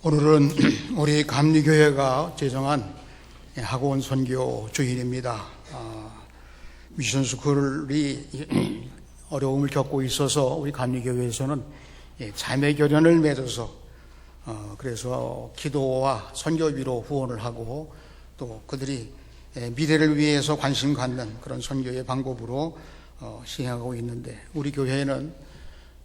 오늘은 우리 감리교회가 제정한 학원 선교 주일입니다. 미션 스쿨이 어려움을 겪고 있어서 우리 감리교회에서는 자매 교련을 맺어서 그래서 기도와 선교비로 후원을 하고 또 그들이 미래를 위해서 관심 갖는 그런 선교의 방법으로 시행하고 있는데, 우리 교회는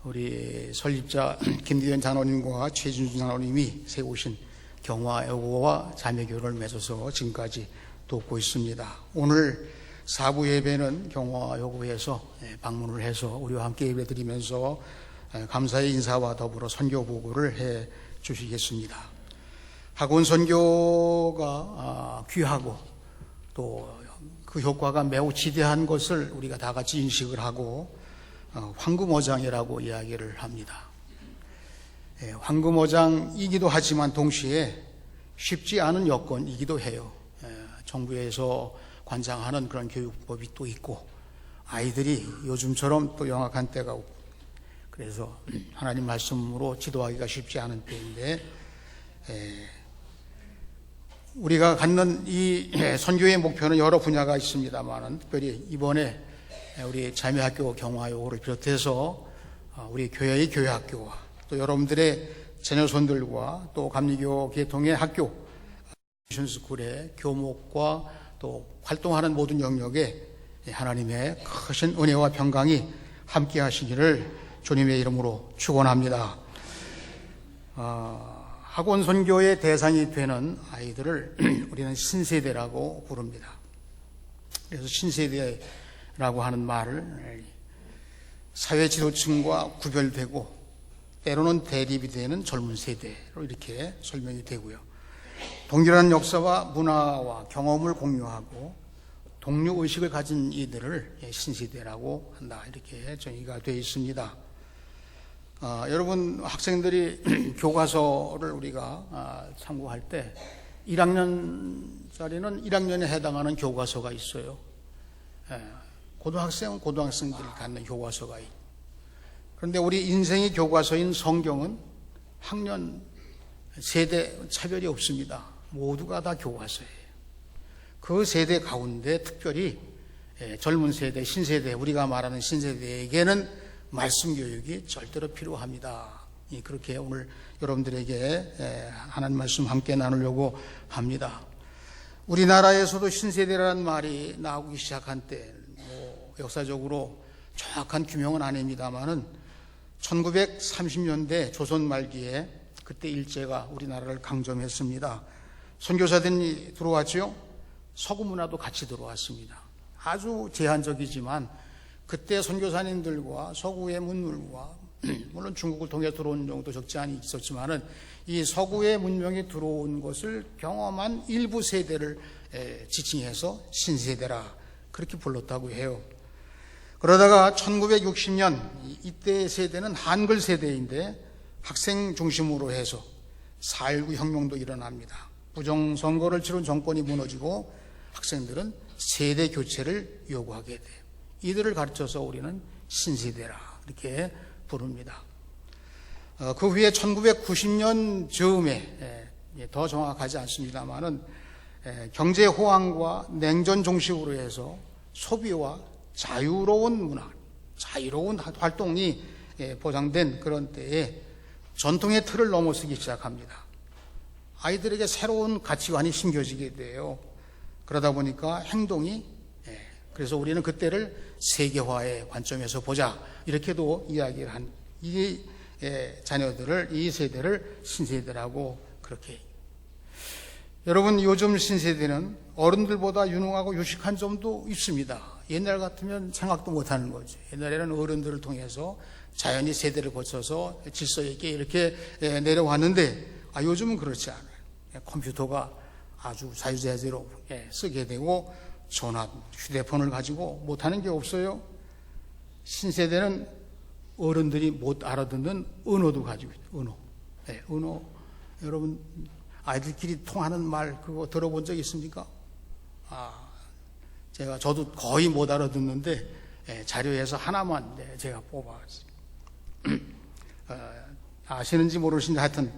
우리 설립자 김기현 장로님과 최진주 장로님이 세우신 경화여고와 자매교를 맺어서 지금까지 돕고 있습니다. 오늘 사부 예배는 경화여고에서 방문을 해서 우리와 함께 예배드리면서 감사의 인사와 더불어 선교 보고를 해 주시겠습니다. 학원 선교가 귀하고 또 그 효과가 매우 지대한 것을 우리가 다 같이 인식을 하고 황금어장이라고 이야기를 합니다. 황금어장이기도 하지만 동시에 쉽지 않은 여건이기도 해요. 정부에서 관장하는 그런 교육법이 또 있고, 아이들이 요즘처럼 또 영악한 때가 없고, 그래서 하나님 말씀으로 지도하기가 쉽지 않은 때인데, 우리가 갖는 이 선교의 목표는 여러 분야가 있습니다만, 특별히 이번에 우리 자매학교 경화여고를 비롯해서 우리 교회의 교회학교와 또 여러분들의 자녀손들과 또 감리교 계통의 학교 미션스쿨의 교목과 또 활동하는 모든 영역에 하나님의 크신 은혜와 평강이 함께 하시기를 주님의 이름으로 축원합니다. 학원 선교의 대상이 되는 아이들을 우리는 신세대라고 부릅니다. 그래서 신세대라고 하는 말을 사회 지도층과 구별되고 때로는 대립이 되는 젊은 세대로 이렇게 설명이 되고요. 동일한 역사와 문화와 경험을 공유하고 동료의식을 가진 이들을 신세대라고 한다, 이렇게 정의가 되어 있습니다. 여러분, 학생들이 교과서를 우리가 참고할 때 1학년짜리는 1학년에 해당하는 교과서가 있어요. 고등학생은 고등학생들이 갖는 교과서가 있고, 그런데 우리 인생의 교과서인 성경은 학년, 세대 차별이 없습니다. 모두가 다 교과서예요. 그 세대 가운데 특별히 젊은 세대, 신세대, 우리가 말하는 신세대에게는 말씀 교육이 절대로 필요합니다. 그렇게 오늘 여러분들에게 하나님 말씀 함께 나누려고 합니다. 우리나라에서도 신세대라는 말이 나오기 시작한 때, 역사적으로 정확한 규명은 아닙니다만은 1930년대 조선 말기에 그때 일제가 우리나라를 강점했습니다. 선교사들이 들어왔죠. 서구 문화도 같이 들어왔습니다. 아주 제한적이지만 그때 선교사님들과 서구의 문물과 물론 중국을 통해 들어온 경우도 적지 않이 있었지만은 이 서구의 문명이 들어온 것을 경험한 일부 세대를 지칭해서 신세대라 그렇게 불렀다고 해요. 그러다가 1960년 이때 세대는 한글 세대인데 학생 중심으로 해서 4.19 혁명도 일어납니다. 부정선거를 치른 정권이 무너지고 학생들은 세대 교체를 요구하게 돼요. 이들을 가르쳐서 우리는 신세대라 이렇게 부릅니다. 그 후에 1990년 즈음에 더 정확하지 않습니다만은 경제 호황과 냉전 종식으로 해서 소비와 자유로운 문화, 자유로운 활동이 보장된 그런 때에 전통의 틀을 넘어서기 시작합니다. 아이들에게 새로운 가치관이 심겨지게 돼요. 그러다 보니까 행동이, 그래서 우리는 그때를 세계화의 관점에서 보자 이렇게도 이야기를 한 이 자녀들을, 이 세대를 신세대라고 그렇게. 여러분, 요즘 신세대는 어른들보다 유능하고 유식한 점도 있습니다. 옛날 같으면 생각도 못하는 거죠. 옛날에는 어른들을 통해서 자연히 세대를 거쳐서 질서 있게 이렇게 내려왔는데 요즘은 그렇지 않아요. 컴퓨터가 아주 자유자재로 쓰게 되고 전화, 휴대폰을 가지고 못하는 게 없어요. 신세대는 어른들이 못 알아듣는 언어도 가지고 있어요. 언어. 여러분, 아이들끼리 통하는 말 그거 들어본 적 있습니까? 저도 거의 못 알아듣는데 자료에서 하나만 제가 뽑아왔어요. 아시는지 모르시는지 하여튼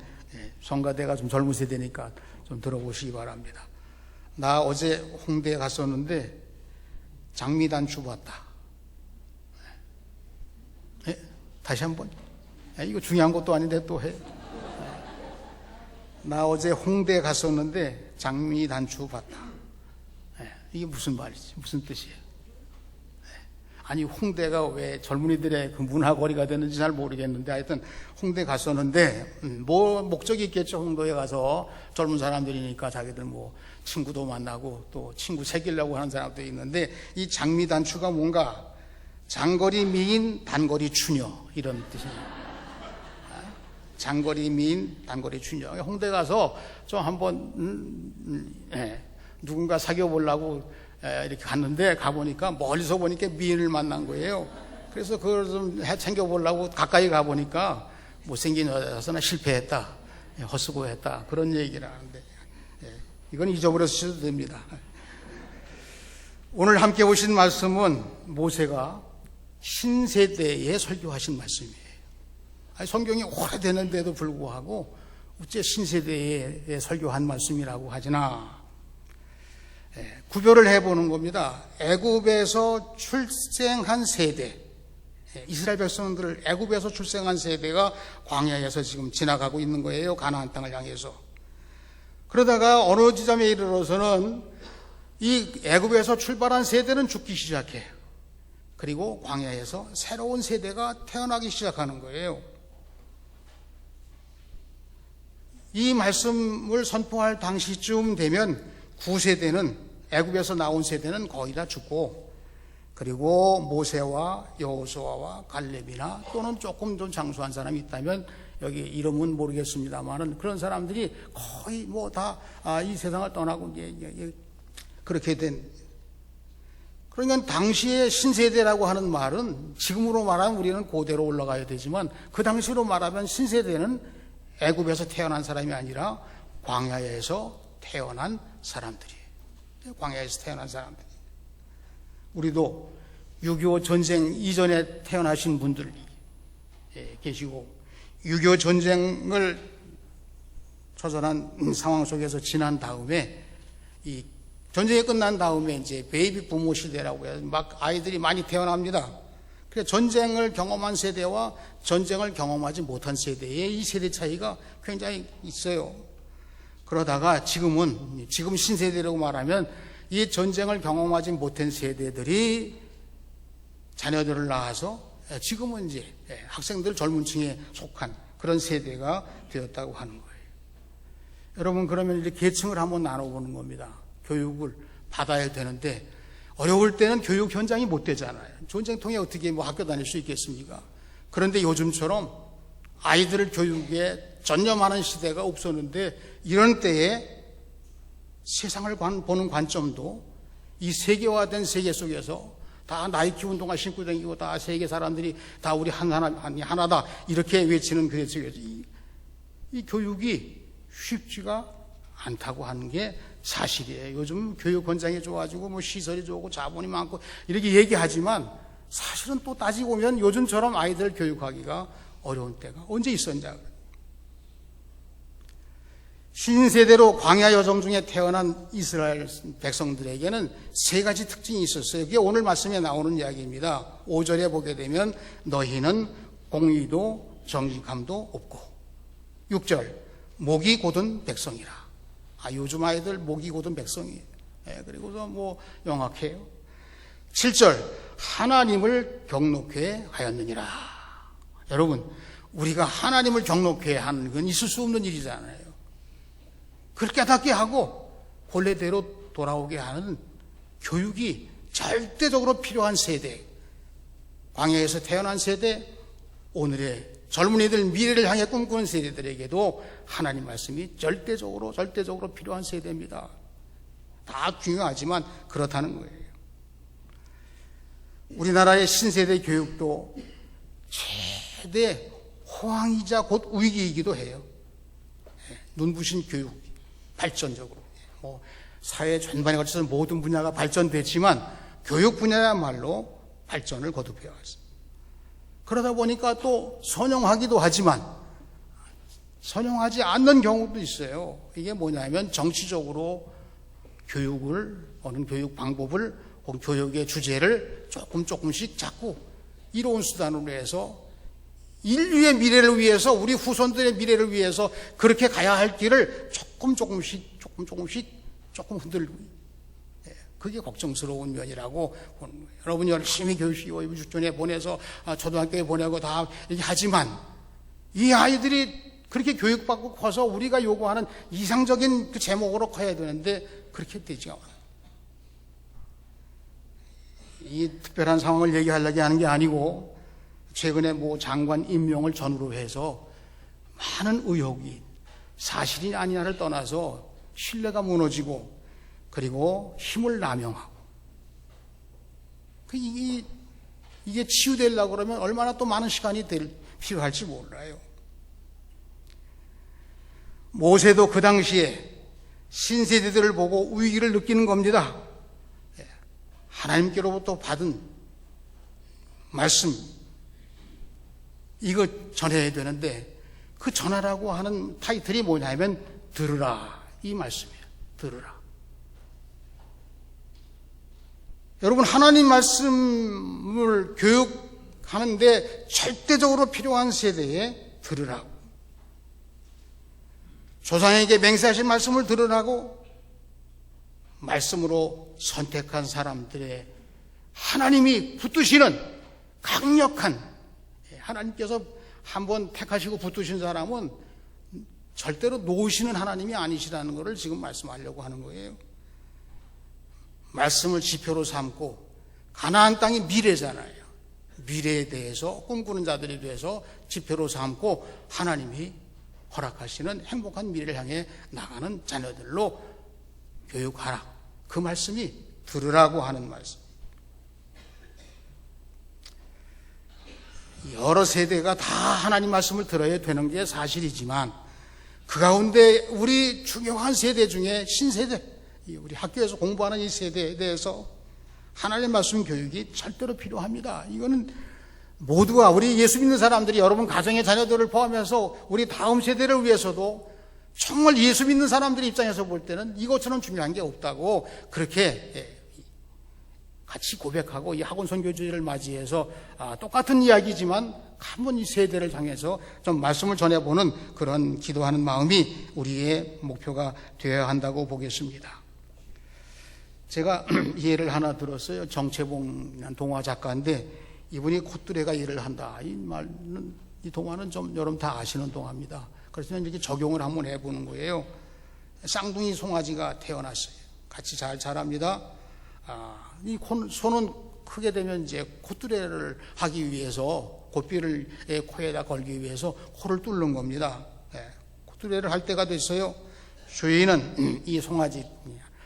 성가대가 좀 젊은 세대니까 좀 들어보시기 바랍니다. 나 어제 홍대에 갔었는데 장미단추 봤다. 다시 한번. 이거 중요한 것도 아닌데 또 해. 나 어제 홍대에 갔었는데 장미단추 봤다. 이게 무슨 말이지? 무슨 뜻이에요? 아니, 홍대가 왜 젊은이들의 그 문화거리가 되는지 잘 모르겠는데, 하여튼 홍대 갔었는데 뭐 목적이 있겠죠. 홍대에 가서 젊은 사람들이니까 자기들 뭐 친구도 만나고 또 친구 새기려고 하는 사람도 있는데, 이 장미단추가 뭔가 장거리 미인 단거리 추녀 이런 뜻입니다. 장거리 미인 단거리 추녀. 홍대 가서 좀 한번 누군가 사귀어 보려고 이렇게 갔는데, 가보니까 멀리서 보니까 미인을 만난 거예요. 그래서 그걸 좀 챙겨보려고 가까이 가보니까 못생긴 여자라서 실패했다, 헛수고했다, 그런 얘기를 하는데, 이건 잊어버려주셔도 됩니다. 오늘 함께 보신 말씀은 모세가 신세대에 설교하신 말씀이에요. 성경이 오래되는데도 불구하고 어째 신세대에 설교한 말씀이라고 하지나, 구별을 해보는 겁니다. 애굽에서 출생한 세대, 이스라엘 백성들을 애굽에서 출생한 세대가 광야에서 지금 지나가고 있는 거예요. 가나안 땅을 향해서. 그러다가 어느 지점에 이르러서는 이 애굽에서 출발한 세대는 죽기 시작해요. 그리고 광야에서 새로운 세대가 태어나기 시작하는 거예요. 이 말씀을 선포할 당시쯤 되면 구세대는, 애굽에서 나온 세대는 거의 다 죽고, 그리고 모세와 여호수아와 갈렙이나 또는 조금 좀 장수한 사람이 있다면, 여기 이름은 모르겠습니다만은 그런 사람들이 거의 뭐 다 이 세상을 떠나고 그렇게 된. 그러니까 당시에 신세대라고 하는 말은, 지금으로 말하면 우리는 고대로 올라가야 되지만, 그 당시로 말하면 신세대는 애굽에서 태어난 사람이 아니라 광야에서 태어난 사람들이에요. 광야에서 태어난 사람들이. 우리도 6.25 전쟁 이전에 태어나신 분들 계시고, 6.25 전쟁을 처절한 상황 속에서 지난 다음에, 이 전쟁이 끝난 다음에 이제 베이비 부모 시대라고 해서 막 아이들이 많이 태어납니다. 그래서 전쟁을 경험한 세대와 전쟁을 경험하지 못한 세대의 이 세대 차이가 굉장히 있어요. 그러다가 지금 신세대라고 말하면 이 전쟁을 경험하지 못한 세대들이 자녀들을 낳아서 지금은 이제 학생들 젊은 층에 속한 그런 세대가 되었다고 하는 거예요. 여러분, 그러면 이제 계층을 한번 나눠보는 겁니다. 교육을 받아야 되는데 어려울 때는 교육 현장이 못 되잖아요. 전쟁통에 어떻게 뭐 학교 다닐 수 있겠습니까? 그런데 요즘처럼 아이들을 교육에 전념하는 시대가 없었는데, 이런 때에 세상을 보는 관점도 이 세계화된 세계 속에서 다 나이키 운동화 신고 다니고 다 세계 사람들이 다 우리 하나다 이렇게 외치는 그 속에서 이 교육이 쉽지가 않다고 하는 게 사실이에요. 요즘 교육 현장이 좋아지고 뭐 시설이 좋고 자본이 많고 이렇게 얘기하지만, 사실은 또 따지고 보면 요즘처럼 아이들 교육하기가 어려운 때가 언제 있었냐. 신세대로 광야 여정 중에 태어난 이스라엘 백성들에게는 세 가지 특징이 있었어요. 그게 오늘 말씀에 나오는 이야기입니다. 5절에 보게 되면 너희는 공의도 정직함도 없고, 6절 목이 곧은 백성이라. 요즘 아이들 목이 곧은 백성이에요. 그리고서 뭐 영악해요. 7절 하나님을 경록해 하였느니라. 여러분, 우리가 하나님을 경록해 하는 건 있을 수 없는 일이잖아요. 그렇게 깨닫게 하고 본래대로 돌아오게 하는 교육이 절대적으로 필요한 세대, 광야에서 태어난 세대, 오늘의 젊은이들 미래를 향해 꿈꾸는 세대들에게도 하나님 말씀이 절대적으로 필요한 세대입니다. 다 중요하지만 그렇다는 거예요. 우리나라의 신세대 교육도 최대 호황이자 곧 위기이기도 해요. 눈부신 교육, 발전적으로 사회 전반에 걸쳐서 모든 분야가 발전됐지만 교육 분야야말로 발전을 거듭해왔습니다. 그러다 보니까 또 선영하기도 하지만 선용하지 않는 경우도 있어요. 이게 뭐냐면 정치적으로 어느 교육 방법을 혹은 교육의 주제를 조금씩 자꾸 이로운 수단으로 해서 인류의 미래를 위해서, 우리 후손들의 미래를 위해서 그렇게 가야 할 길을 조금씩 조금 흔들고, 그게 걱정스러운 면이라고 보는 거예요. 여러분 열심히 교육시키고 유치원에 보내서 초등학교에 보내고 다 하지만 이 아이들이 그렇게 교육받고 커서 우리가 요구하는 이상적인 그 제목으로 커야 되는데 그렇게 되지가 않아요. 이 특별한 상황을 얘기하려고 하는 게 아니고, 최근에 모 장관 임명을 전후로 해서 많은 의혹이 사실이 아니냐를 떠나서 신뢰가 무너지고, 그리고 힘을 남용하고, 이게 치유되려고 그러면 얼마나 또 많은 시간이 필요할지 몰라요. 모세도 그 당시에 신세대들을 보고 위기를 느끼는 겁니다. 하나님께로부터 받은 말씀, 이거 전해야 되는데, 그 전하라고 하는 타이틀이 뭐냐면 들으라, 이 말씀이에요. 들으라. 여러분, 하나님 말씀을 교육하는데 절대적으로 필요한 세대에 들으라고, 조상에게 맹세하신 말씀을 들으라고, 말씀으로 선택한 사람들의 하나님이 붙드시는 강력한, 하나님께서 한번 택하시고 붙드신 사람은 절대로 놓으시는 하나님이 아니시라는 것을 지금 말씀하려고 하는 거예요. 말씀을 지표로 삼고, 가나안 땅이 미래잖아요. 미래에 대해서 꿈꾸는 자들에 대해서 지표로 삼고 하나님이 허락하시는 행복한 미래를 향해 나가는 자녀들로 교육하라. 그 말씀이 들으라고 하는 말씀. 여러 세대가 다 하나님 말씀을 들어야 되는 게 사실이지만, 그 가운데 우리 중요한 세대 중에 신세대, 우리 학교에서 공부하는 이 세대에 대해서 하나님 말씀 교육이 절대로 필요합니다. 이거는 모두가, 우리 예수 믿는 사람들이, 여러분 가정의 자녀들을 포함해서 우리 다음 세대를 위해서도 정말 예수 믿는 사람들의 입장에서 볼 때는 이것처럼 중요한 게 없다고 그렇게 같이 고백하고, 이 학원 선교주의를 맞이해서 똑같은 이야기지만 한번 이 세대를 향해서 좀 말씀을 전해보는 그런 기도하는 마음이 우리의 목표가 되어야 한다고 보겠습니다. 제가 예를 하나 들었어요. 정채봉이라는 동화 작가인데, 이분이 콧뚜레가 일을 한다, 이 동화는 좀 여러분 다 아시는 동화입니다. 그래서 이렇게 적용을 한번 해보는 거예요. 쌍둥이 송아지가 태어났어요. 같이 잘 자랍니다. 이 소는 크게 되면 이제 콧뚜레를 하기 위해서, 고삐를 코에다 걸기 위해서 코를 뚫는 겁니다. 콧뚜레를 할 때가 됐어요. 주인은 이 송아지,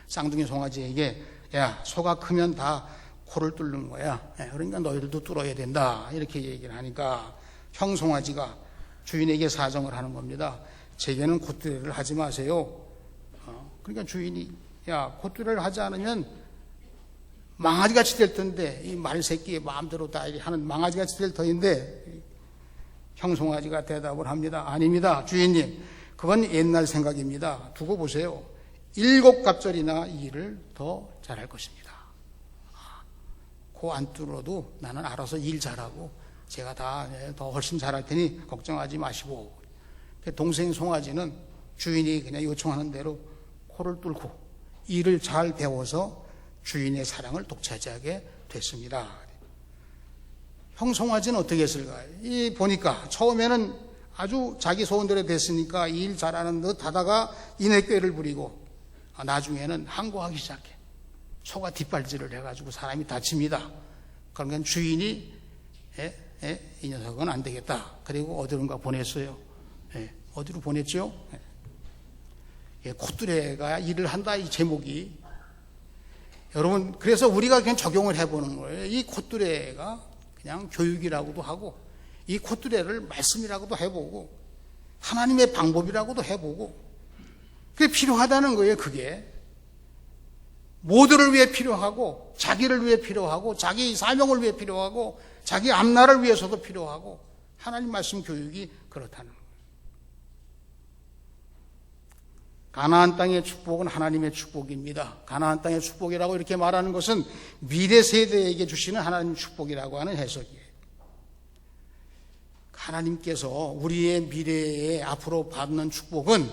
쌍둥이 송아지에게, 야, 소가 크면 다 코를 뚫는 거야. 그러니까 너희들도 뚫어야 된다. 이렇게 얘기를 하니까 형 송아지가 주인에게 사정을 하는 겁니다. 제게는 콧뚜레를 하지 마세요. 그러니까 주인이, 야, 콧뚜레를 하지 않으면 망아지같이 될 텐데, 이 말새끼의 마음대로 다 하는 망아지같이 될 터인데, 형 송아지가 대답을 합니다. 아닙니다, 주인님. 그건 옛날 생각입니다. 두고 보세요. 7갑절이나 일을 더 잘할 것입니다. 코 안 뚫어도 나는 알아서 일 잘하고 제가 더 훨씬 잘할 테니 걱정하지 마시고. 동생 송아지는 주인이 그냥 요청하는 대로 코를 뚫고 일을 잘 배워서 주인의 사랑을 독차지하게 됐습니다. 형 송아지는 어떻게 했을까요? 보니까 처음에는 아주 자기 소원대로 됐으니까 일 잘하는 듯 하다가 인애꾀를 부리고, 나중에는 항거하기 시작해. 소가 뒷발질을 해가지고 사람이 다칩니다. 그러니까 주인이 이 녀석은 안 되겠다. 그리고 어디론가 보냈어요. 어디로 보냈죠? 콧뚜레가 일을 한다, 이 제목이. 여러분, 그래서 우리가 그냥 적용을 해보는 거예요. 이 콧뚜레가 그냥 교육이라고도 하고, 이 콧뚜레를 말씀이라고도 해보고, 하나님의 방법이라고도 해보고, 그게 필요하다는 거예요. 그게 모두를 위해 필요하고, 자기를 위해 필요하고, 자기 사명을 위해 필요하고, 자기 앞나라를 위해서도 필요하고, 하나님 말씀 교육이 그렇다는 거예요. 가나안 땅의 축복은 하나님의 축복입니다. 가나안 땅의 축복이라고 이렇게 말하는 것은 미래 세대에게 주시는 하나님의 축복이라고 하는 해석이에요. 하나님께서 우리의 미래에 앞으로 받는 축복은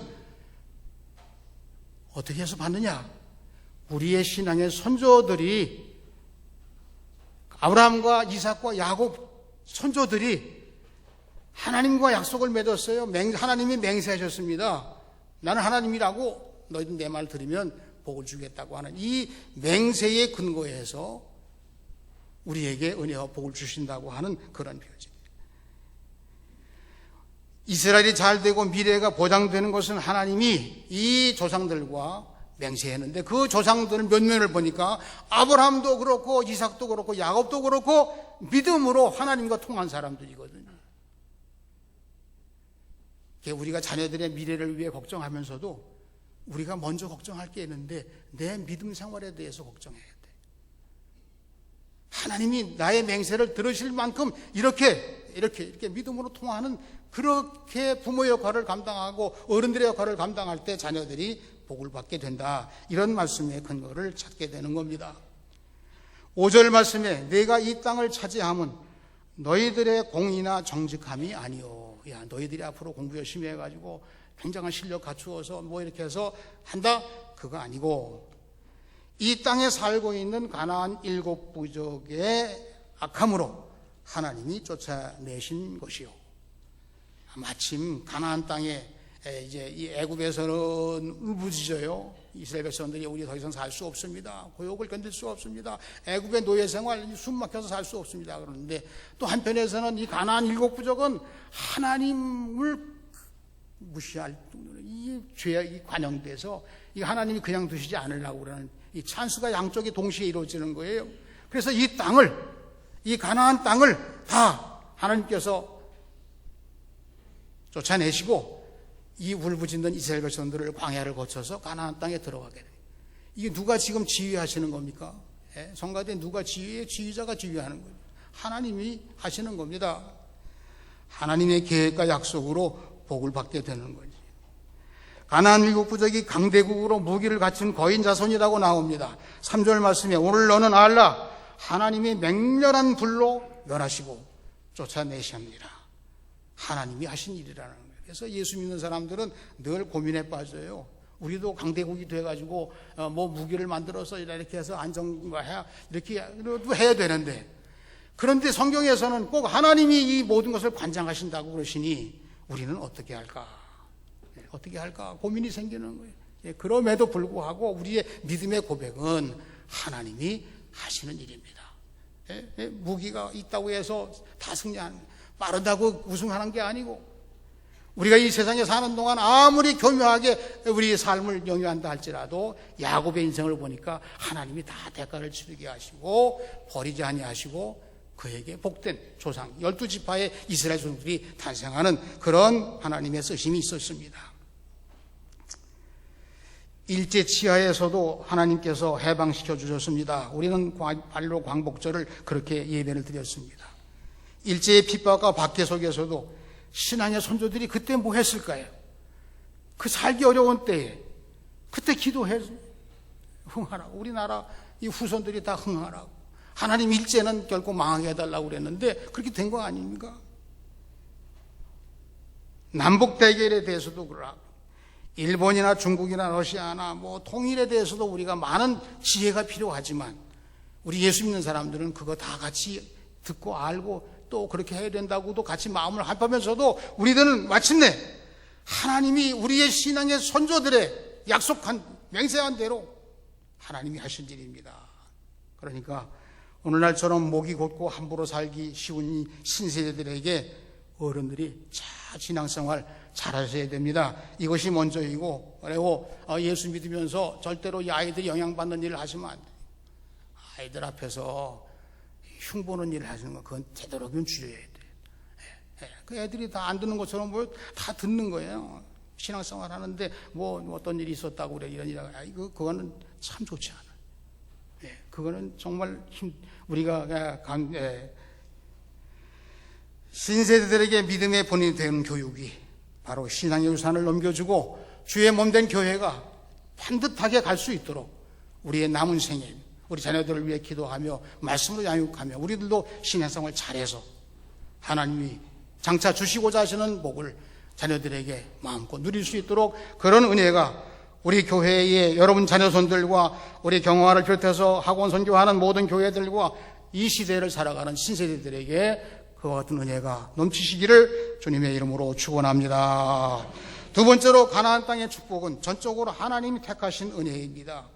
어떻게 해서 받느냐? 우리의 신앙의 선조들이, 아브라함과 이삭과 야곱 선조들이 하나님과 약속을 맺었어요. 하나님이 맹세하셨습니다. 나는 하나님이라고, 너희들 내 말 들으면 복을 주겠다고 하는 이 맹세에 근거해서 우리에게 은혜와 복을 주신다고 하는 그런 표현입니다. 이스라엘이 잘 되고 미래가 보장되는 것은 하나님이 이 조상들과 맹세했는데, 그 조상들 몇 면을 보니까 아브라함도 그렇고 이삭도 그렇고 야곱도 그렇고 믿음으로 하나님과 통한 사람들이거든요. 우리가 자녀들의 미래를 위해 걱정하면서도 우리가 먼저 걱정할 게 있는데 내 믿음 생활에 대해서 걱정해야 돼. 하나님이 나의 맹세를 들으실 만큼 이렇게 믿음으로 통하는, 그렇게 부모 역할을 감당하고 어른들의 역할을 감당할 때 자녀들이 복을 받게 된다. 이런 말씀의 근거를 찾게 되는 겁니다. 5절 말씀에 내가 이 땅을 차지함은 너희들의 공의나 정직함이 아니오. 야, 너희들이 앞으로 공부 열심히 해가지고 굉장한 실력 갖추어서 뭐 이렇게 해서 한다? 그거 아니고, 이 땅에 살고 있는 가나안 7부족의 악함으로 하나님이 쫓아내신 것이요. 마침 가나안 땅에 이제 이 애굽에서는 울부짖어요. 이스라엘 백성들이 우리 더 이상 살 수 없습니다. 고역을 견딜 수 없습니다. 애굽의 노예 생활 숨 막혀서 살 수 없습니다. 그러는데 또 한편에서는 이 가나안 7부족은 하나님을 무시할 이 죄에 관영돼서 이 하나님이 그냥 두시지 않으려고 그러는 이 찬스가 양쪽이 동시에 이루어지는 거예요. 그래서 이 땅을, 이 가나안 땅을 다 하나님께서 쫓아내시고 이 울부짖는 이스라엘 백성들을 광야를 거쳐서 가나안 땅에 들어가게 돼요. 이게 누가 지금 지휘하시는 겁니까? 성가대 누가 지휘해요? 지휘자가 지휘하는 거예요. 하나님이 하시는 겁니다. 하나님의 계획과 약속으로 복을 받게 되는 거지. 가나안 7부족이 강대국으로 무기를 갖춘 거인 자손이라고 나옵니다. 3절 말씀에 오늘 너는 알라, 하나님이 맹렬한 불로 멸하시고 쫓아내십니다. 하나님이 하신 일이라는 거예요. 그래서 예수 믿는 사람들은 늘 고민에 빠져요. 우리도 강대국이 돼가지고 뭐 무기를 만들어서 이렇게 해서 안정화해야 이렇게 해야 되는데, 그런데 성경에서는 꼭 하나님이 이 모든 것을 관장하신다고 그러시니 우리는 어떻게 할까? 어떻게 할까? 고민이 생기는 거예요. 그럼에도 불구하고 우리의 믿음의 고백은 하나님이 하시는 일입니다. 무기가 있다고 해서 다 승리하는, 빠르다고 우승하는 게 아니고, 우리가 이 세상에 사는 동안 아무리 교묘하게 우리의 삶을 영위한다 할지라도 야곱의 인생을 보니까 하나님이 다 대가를 치르게 하시고 버리지 아니하시고 그에게 복된 조상 12지파의 이스라엘 종들이 탄생하는 그런 하나님의 쓰심이 있었습니다. 일제 치하에서도 하나님께서 해방시켜 주셨습니다. 우리는 발로 광복절을 그렇게 예배를 드렸습니다. 일제의 핍박과 박해 속에서도 신앙의 선조들이 그때 뭐 했을까요? 그 살기 어려운 때에 그때 기도해서 흥하라고, 우리나라 이 후손들이 다 흥하라고, 하나님 일제는 결코 망하게 해달라고 그랬는데 그렇게 된 거 아닙니까? 남북 대결에 대해서도 그러고, 일본이나 중국이나 러시아나 뭐 통일에 대해서도 우리가 많은 지혜가 필요하지만 우리 예수 믿는 사람들은 그거 다 같이 듣고 알고 또 그렇게 해야 된다고도 같이 마음을 합하면서도 우리들은 마침내 하나님이 우리의 신앙의 선조들의 약속한 맹세한 대로 하나님이 하신 일입니다. 그러니까 오늘날처럼 목이 곧고 함부로 살기 쉬운 이 신세대들에게 어른들이 신앙생활 잘하셔야 됩니다. 이것이 먼저이고, 그리고 예수 믿으면서 절대로 이 아이들이 영향받는 일을 하시면 안 돼요. 아이들 앞에서 흉보는 일을 하시는 거, 그건 되도록이면 줄여야 돼요. 그 애들이 다 안 듣는 것처럼 뭐 다 듣는 거예요. 신앙생활 하는데 뭐 어떤 일이 있었다고 그래, 이런 일, 그거는 참 좋지 않아요. 그거는 정말 우리가 신세대들에게 믿음의 본인이 되는 교육이 바로 신앙의 유산을 넘겨주고 주의 몸된 교회가 반듯하게 갈 수 있도록 우리의 남은 생에 우리 자녀들을 위해 기도하며 말씀으로 양육하며 우리들도 신앙생활 잘해서 하나님이 장차 주시고자 하시는 복을 자녀들에게 마음껏 누릴 수 있도록 그런 은혜가 우리 교회의 여러분 자녀손들과 우리 경화를 비롯해서 학원 선교하는 모든 교회들과 이 시대를 살아가는 신세대들에게 그와 같은 은혜가 넘치시기를 주님의 이름으로 축원합니다. 두 번째로 가나안 땅의 축복은 전적으로 하나님이 택하신 은혜입니다.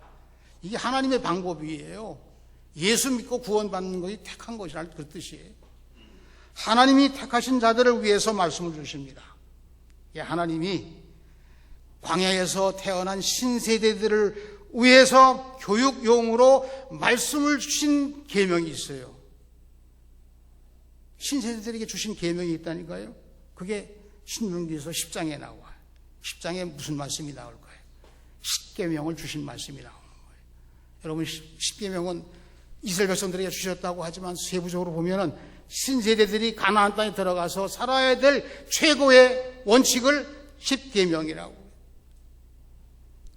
이게 하나님의 방법이에요. 예수 믿고 구원받는 것이 택한 것이라는 그 뜻이에요. 하나님이 택하신 자들을 위해서 말씀을 주십니다. 하나님이 광야에서 태어난 신세대들을 위해서 교육용으로 말씀을 주신 계명이 있어요. 신세대들에게 주신 계명이 있다니까요. 그게 신명기에서 10장에 나와요. 10장에 무슨 말씀이 나올까요? 10계명을 주신 말씀이 나오는 거예요. 여러분 10계명은 이스라엘 백성들에게 주셨다고 하지만 세부적으로 보면은 신세대들이 가나안 땅에 들어가서 살아야 될 최고의 원칙을 10계명이라고.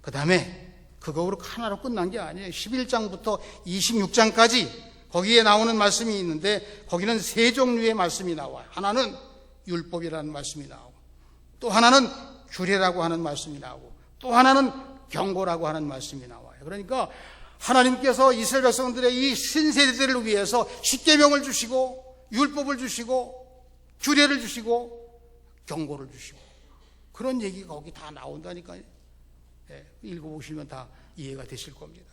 그 다음에 그거로 하나로 끝난 게 아니에요. 11장부터 26장까지 거기에 나오는 말씀이 있는데 거기는 세 종류의 말씀이 나와요. 하나는 율법이라는 말씀이 나오고 또 하나는 규례라고 하는 말씀이 나오고 또 하나는 경고라고 하는 말씀이 나와요. 그러니까 하나님께서 이스라엘 백성들의 이 신세대들을 위해서 십계명을 주시고 율법을 주시고 규례를 주시고 경고를 주시고 그런 얘기가 거기 다 나온다니까요. 읽어보시면 다 이해가 되실 겁니다.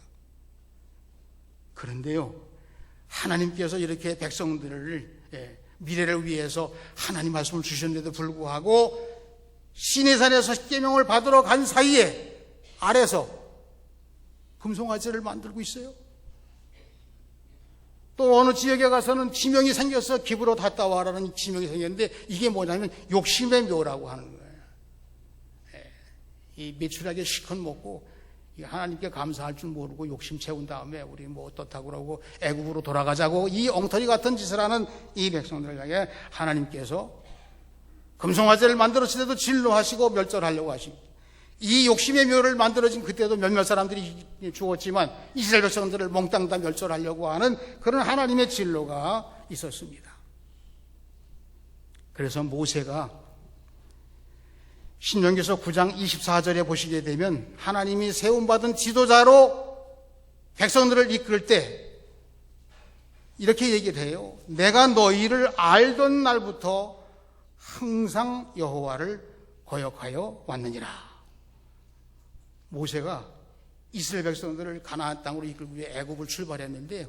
그런데요, 하나님께서 이렇게 백성들을 미래를 위해서 하나님 말씀을 주셨는데도 불구하고 시내산에서 십계명을 받으러 간 사이에 아래서 금송아지를 만들고 있어요. 또 어느 지역에 가서는 지명이 생겨서 기부로 갔다 와라는 지명이 생겼는데 이게 뭐냐면 욕심의 묘라고 하는 거예요. 이 매출하게 실컷 먹고 하나님께 감사할 줄 모르고 욕심 채운 다음에 우리 뭐 어떻다고 그러고 애국으로 돌아가자고 이 엉터리 같은 짓을 하는 이 백성들을 향해 하나님께서 금송아지를 만들었을 때도 진노하시고 멸절하려고 하십니다. 이 욕심의 묘를 만들어진 그때도 몇몇 사람들이 죽었지만 이스라엘 백성들을 몽땅 다 멸절하려고 하는 그런 하나님의 진노가 있었습니다. 그래서 모세가 신명기서 9장 24절에 보시게 되면 하나님이 세움받은 지도자로 백성들을 이끌 때 이렇게 얘기를 해요. 내가 너희를 알던 날부터 항상 여호와를 거역하여 왔느니라. 모세가 이스라엘 백성들을 가나안 땅으로 이끌기 위해 애굽을 출발했는데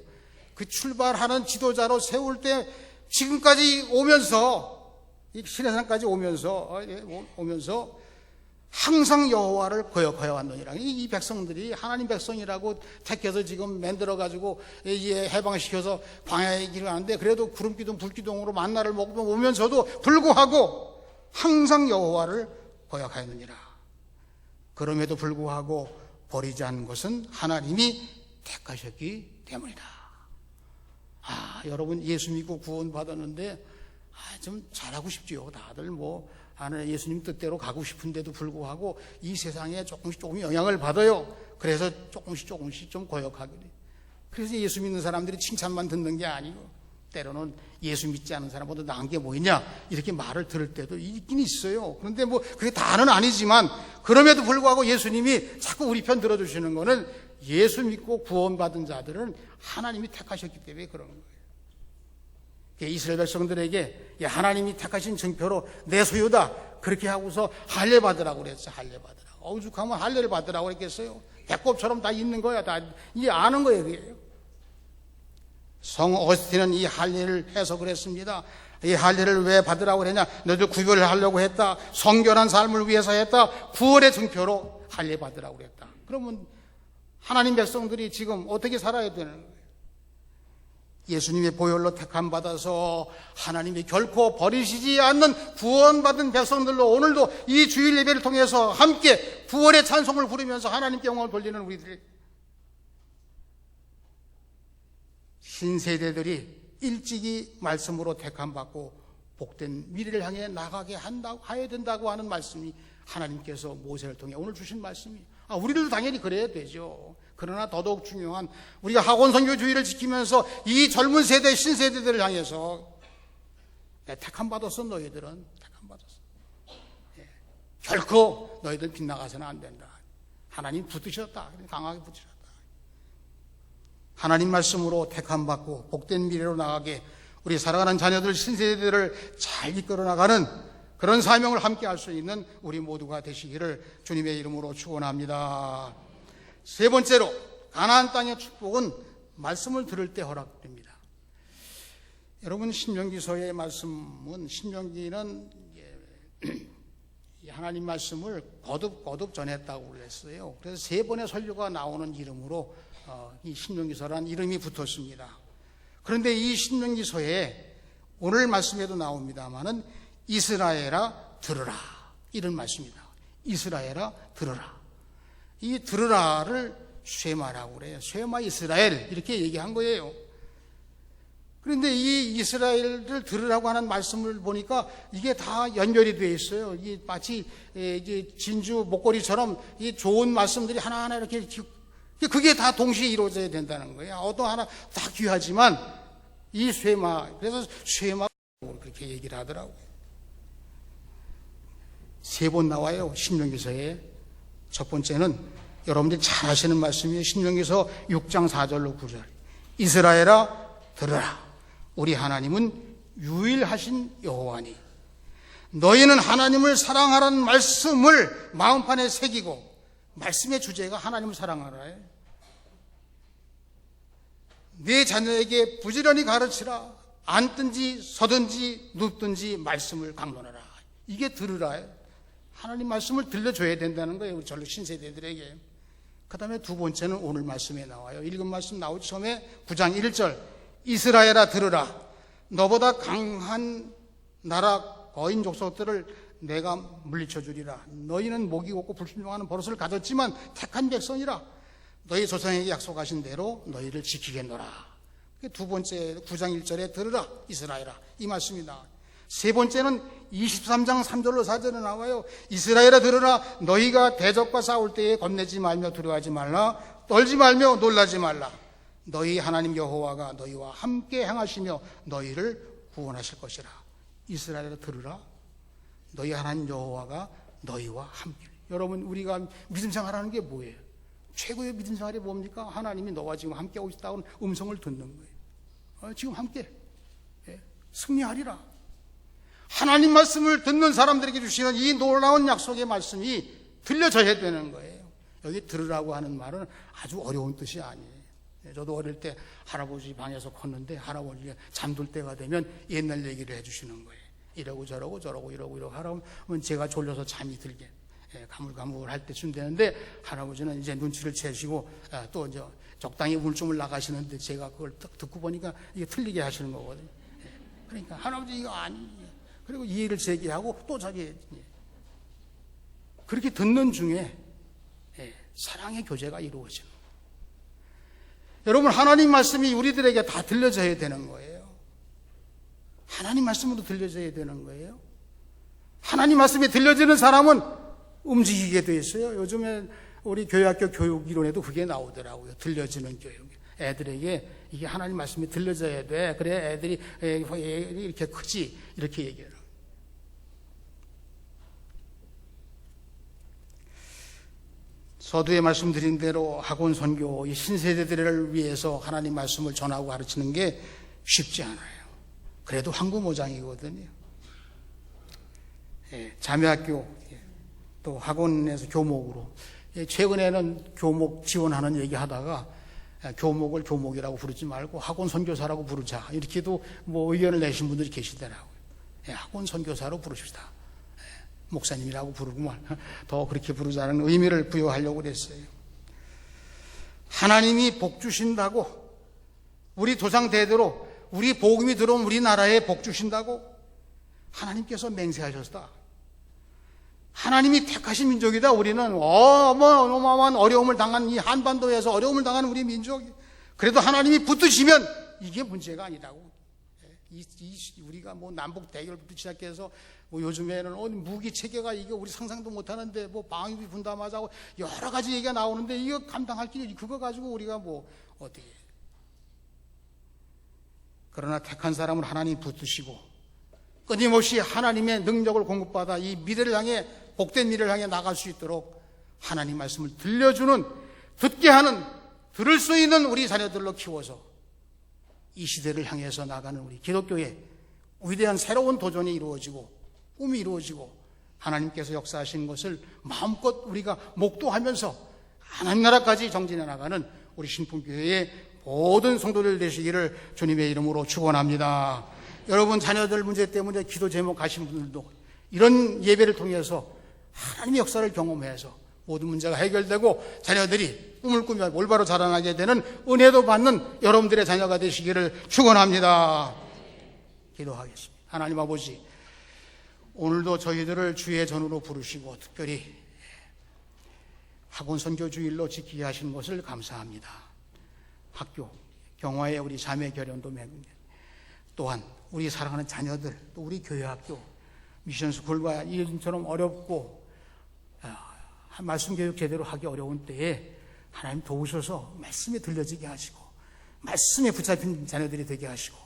그 출발하는 지도자로 세울 때 지금까지 오면서 이 시내산까지 오면서 항상 여호와를 거역하여 왔느니라. 이 백성들이 하나님 백성이라고 택해서 지금 만들어가지고 해방시켜서 광야의 길을 가는데 그래도 구름기둥 불기둥으로 만나를 먹으면 오면서도 불구하고 항상 여호와를 거역하였느니라. 그럼에도 불구하고 버리지 않은 것은 하나님이 택하셨기 때문이다. 여러분 예수 믿고 구원받았는데 좀 잘하고 싶지요. 다들 예수님 뜻대로 가고 싶은데도 불구하고 이 세상에 조금씩 영향을 받아요. 그래서 조금씩 좀 거역하게 돼요. 그래서 예수 믿는 사람들이 칭찬만 듣는 게 아니고 때로는 예수 믿지 않은 사람보다 나은 게 뭐 있냐 이렇게 말을 들을 때도 있긴 있어요. 그런데 그게 다는 아니지만 그럼에도 불구하고 예수님이 자꾸 우리 편 들어주시는 거는 예수 믿고 구원받은 자들은 하나님이 택하셨기 때문에 그런 거예요. 이스라엘 백성들에게 하나님이 택하신 증표로 내 소유다 그렇게 하고서 할례 받으라고 그랬어요. 할례 받으라고. 오죽하면 할례를 받으라고 그랬겠어요. 배꼽처럼 다 있는 거야. 다 이제 아는 거예요. 그게. 성 어스틴은 이 할례를 해서 그랬습니다. 이 할례를 왜 받으라고 그랬냐? 너희들 구별을 하려고 했다. 성결한 삶을 위해서 했다. 구원의 증표로 할례 받으라고 그랬다. 그러면 하나님 백성들이 지금 어떻게 살아야 되는 거예요? 예수님의 보혈로 택함 받아서 하나님이 결코 버리시지 않는 구원받은 백성들로 오늘도 이 주일 예배를 통해서 함께 구원의 찬송을 부르면서 하나님께 영광을 돌리는 우리들이 신세대들이 일찍이 말씀으로 택함 받고 복된 미래를 향해 나가게 해야 된다고 하는 말씀이 하나님께서 모세를 통해 오늘 주신 말씀이 우리들도 당연히 그래야 되죠. 그러나 더더욱 중요한 우리가 학원 선교주의를 지키면서 이 젊은 세대 신세대들을 향해서 택함 받았어. 너희들은 택함 받았어. 결코 너희들 빗나가서는 안 된다. 하나님 붙드셨다. 강하게 붙으셨다. 하나님 말씀으로 택함 받고 복된 미래로 나가게 우리 살아가는 자녀들 신세대들을 잘 이끌어 나가는 그런 사명을 함께 할 수 있는 우리 모두가 되시기를 주님의 이름으로 축원합니다. 세 번째로 가나안 땅의 축복은 말씀을 들을 때 허락됩니다. 여러분, 신명기서의 말씀은 신명기는 하나님 말씀을 거듭 전했다고 그랬어요. 그래서 세 번의 설교가 나오는 이름으로 이 신명기서란 이름이 붙었습니다. 그런데 이 신명기서에 오늘 말씀에도 나옵니다마는 이스라엘아 들으라 이런 말씀입니다. 이스라엘아 들으라. 이 들으라를 쉐마라고 그래요. 쉐마 이스라엘 이렇게 얘기한 거예요. 그런데 이 이스라엘을 들으라고 하는 말씀을 보니까 이게 다 연결이 되어 있어요. 이 마치 이제 진주 목걸이처럼 이 좋은 말씀들이 하나하나 이렇게 그게 다 동시에 이루어져야 된다는 거예요. 어떤 하나 다 귀하지만 이 쉐마, 그래서 쉐마라고 그렇게 얘기를 하더라고요. 세 번 나와요. 신명기서에. 첫 번째는 여러분들이 잘 아시는 말씀이에요. 신명기서 6장 4절로 9절. 이스라엘아 들으라. 우리 하나님은 유일하신 여호와니 너희는 하나님을 사랑하라는 말씀을 마음판에 새기고, 말씀의 주제가 하나님을 사랑하라예요. 네 자녀에게 부지런히 가르치라. 앉든지 서든지 눕든지 말씀을 강론하라. 이게 들으라예요. 하나님 말씀을 들려줘야 된다는 거예요. 우리 전로 신세대들에게. 그 다음에 두 번째는 오늘 말씀에 나와요. 읽은 말씀 나오기 처음에 9장 1절. 이스라엘아 들으라. 너보다 강한 나라 거인 족속들을 내가 물리쳐 주리라. 너희는 목이 곱고 불순종하는 버릇을 가졌지만 택한 백성이라. 너희 조상에게 약속하신 대로 너희를 지키겠노라. 두 번째 9장 1절에 들으라 이스라엘아 이 말씀이다. 세 번째는 23장 3절로 4절에 나와요. 이스라엘아 들으라. 너희가 대적과 싸울 때에 겁내지 말며 두려워하지 말라. 떨지 말며 놀라지 말라. 너희 하나님 여호와가 너희와 함께 행하시며 너희를 구원하실 것이라. 이스라엘아 들으라. 너희 하나님 여호와가 너희와 함께. 여러분, 우리가 믿음 생활하는 게 뭐예요? 최고의 믿음 생활이 뭡니까? 하나님이 너와 지금 함께하고 있다는 음성을 듣는 거예요. 지금 함께 승리하리라. 하나님 말씀을 듣는 사람들에게 주시는 이 놀라운 약속의 말씀이 들려져야 되는 거예요. 여기 들으라고 하는 말은 아주 어려운 뜻이 아니에요. 저도 어릴 때 할아버지 방에서 컸는데 할아버지가 잠들 때가 되면 옛날 얘기를 해주시는 거예요. 이러고 저러고 이러고 하라면 제가 졸려서 잠이 들게 가물가물할 때쯤 되는데 할아버지는 이제 눈치를 채시고 또 이제 적당히 우물쭈물 나가시는데 제가 그걸 듣고 보니까 이게 틀리게 하시는 거거든요. 그러니까 할아버지 이거 아니에요. 그리고 이해를 제기하고 또 자기 그렇게 듣는 중에 사랑의 교제가 이루어지는 거예요. 여러분, 하나님 말씀이 우리들에게 다 들려져야 되는 거예요. 하나님 말씀으로 들려져야 되는 거예요. 하나님 말씀이 들려지는 사람은 움직이게 돼 있어요. 요즘에 우리 교회학교 교육 이론에도 그게 나오더라고요. 들려지는 교육. 애들에게 이게 하나님 말씀이 들려져야 돼. 그래 애들이 이렇게 크지. 이렇게 얘기해요. 서두에 말씀드린 대로 학원 선교, 이 신세대들을 위해서 하나님 말씀을 전하고 가르치는 게 쉽지 않아요. 그래도 황구모장이거든요. 자매학교, 또 학원에서 교목으로. 최근에는 교목 지원하는 얘기 하다가 교목을 교목이라고 부르지 말고 학원 선교사라고 부르자. 이렇게도 뭐 의견을 내신 분들이 계시더라고요. 학원 선교사로 부르십시다. 목사님이라고 부르고 더 그렇게 부르자는 의미를 부여하려고 그랬어요. 하나님이 복 주신다고, 우리 조상 대대로 우리 복음이 들어온 우리나라에 복 주신다고 하나님께서 맹세하셨다. 하나님이 택하신 민족이다. 우리는 어마어마한 어려움을 당한 이 한반도에서 어려움을 당하는 우리 민족이, 그래도 하나님이 붙드시면 이게 문제가 아니라고. 우리가 뭐 남북 대결부터 시작해서 뭐 요즘에는 무기 체계가 이게 우리 상상도 못하는데 뭐 방위비 분담하자고 여러 가지 얘기가 나오는데 이거 감당할 길이 그거 가지고 우리가 뭐 어떻게? 그러나 택한 사람은 하나님 붙드시고 끊임없이 하나님의 능력을 공급받아 이 미래를 향해 복된 미래를 향해 나갈 수 있도록 하나님 말씀을 들려주는 듣게 하는 들을 수 있는 우리 자녀들로 키워서 이 시대를 향해서 나가는 우리 기독교의 위대한 새로운 도전이 이루어지고 꿈이 이루어지고 하나님께서 역사하신 것을 마음껏 우리가 목도하면서 하나님 나라까지 정진해 나가는 우리 신풍교회의 모든 성도들 되시기를 주님의 이름으로 축원합니다. 여러분 자녀들 문제 때문에 기도 제목 가신 분들도 이런 예배를 통해서 하나님의 역사를 경험해서 모든 문제가 해결되고 자녀들이 꿈을 꾸며 올바로 자라나게 되는 은혜도 받는 여러분들의 자녀가 되시기를 축원합니다. 기도하겠습니다. 하나님 아버지, 오늘도 저희들을 주의 전으로 부르시고 특별히 학원 선교 주일로 지키게 하신 것을 감사합니다. 학교, 경화의 우리 자매 결연도 또한 우리 사랑하는 자녀들, 또 우리 교회 학교, 미션 스쿨과 이처럼 어렵고 말씀 교육 제대로 하기 어려운 때에 하나님 도우셔서 말씀에 들려지게 하시고 말씀에 붙잡힌 자녀들이 되게 하시고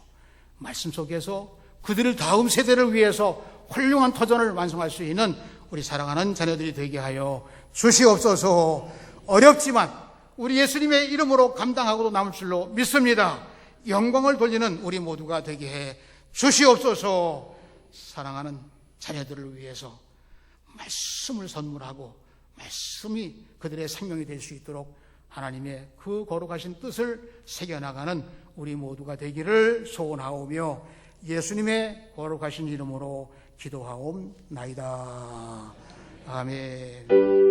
말씀 속에서 그들을 다음 세대를 위해서 훌륭한 터전을 완성할 수 있는 우리 사랑하는 자녀들이 되게 하여 주시옵소서. 어렵지만 우리 예수님의 이름으로 감당하고도 남을 줄로 믿습니다. 영광을 돌리는 우리 모두가 되게 해 주시옵소서. 사랑하는 자녀들을 위해서 말씀을 선물하고 말씀이 그들의 생명이 될 수 있도록 하나님의 그 거룩하신 뜻을 새겨나가는 우리 모두가 되기를 소원하오며 예수님의 거룩하신 이름으로 기도하옵나이다. 아멘.